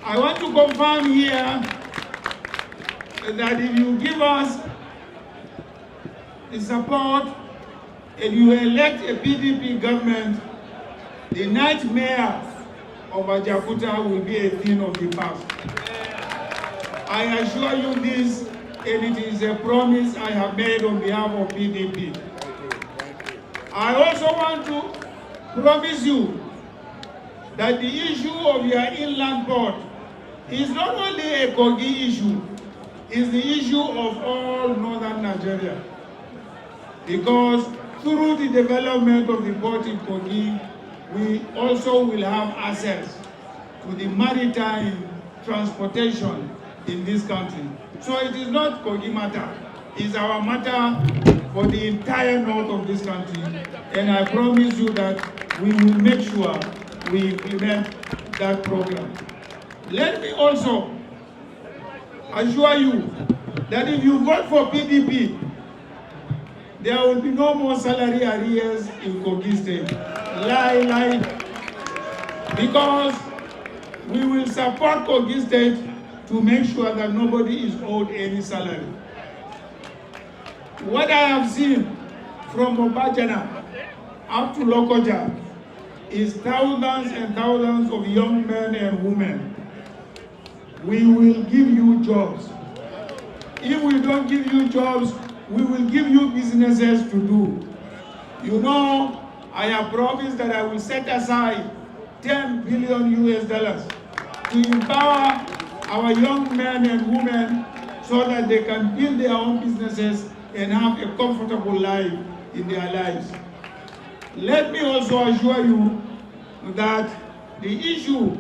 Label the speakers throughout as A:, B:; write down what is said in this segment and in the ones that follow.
A: I want to confirm here that if you give us the support and you elect a PDP government, the nightmare of Ajakuta will be a thing of the past. I assure you this, and it is a promise I have made on behalf of PDP. I also want to promise you that the issue of your inland port is not only a Kogi issue, it's the issue of all northern Nigeria. Because through the development of the port in Kogi, we also will have access to the maritime transportation in this country. So it is not Kogi matter, it's our matter for the entire north of this country. And I promise you that we will make sure we implement that program. Let me also assure you that if you vote for PDP, there will be no more salary arrears in Kogi State. Lie. Because we will support Kogi State to make sure that nobody is owed any salary. What I have seen from Obajana up to Lokoja is thousands and thousands of young men and women. We will give you jobs. If we don't give you jobs, we will give you businesses to do. You know, I have promised that I will set aside $10 billion US to empower our young men and women so that they can build their own businesses and have a comfortable life in their lives. Let me also assure you that the issue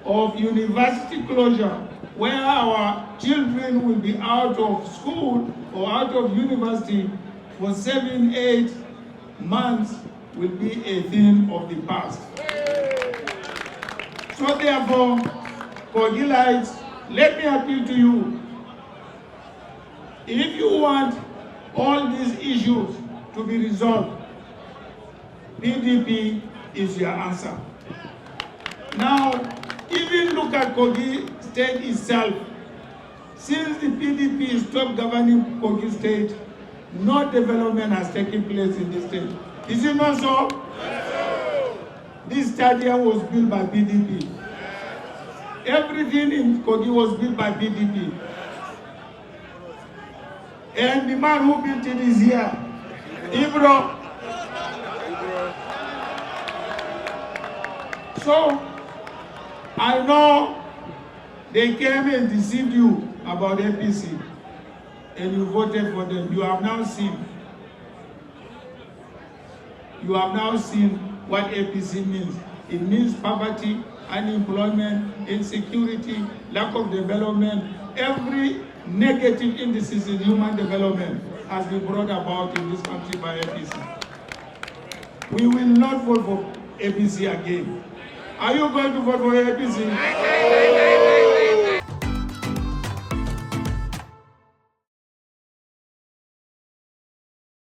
A: of university closure, where our children will be out of school or out of university for 7-8 months, will be a thing of the past. So therefore, Kogilites, let me appeal to you. If you want all these issues to be resolved, PDP is your answer. Now, even look at Kogi State itself. Since the PDP stopped governing Kogi State, no development has taken place in the state. Is it not so? Yes. This stadium was built by PDP. Everything in Kogi was built by PDP. And the man who built it is here. Ibro. So, I know they came and deceived you about APC, and you voted for them. You have now seen. You have now seen what APC means. It means poverty, unemployment, insecurity, lack of development. Every negative indices in human development has been brought about in this country by APC. We will not vote for APC again. Are you going to vote for APC?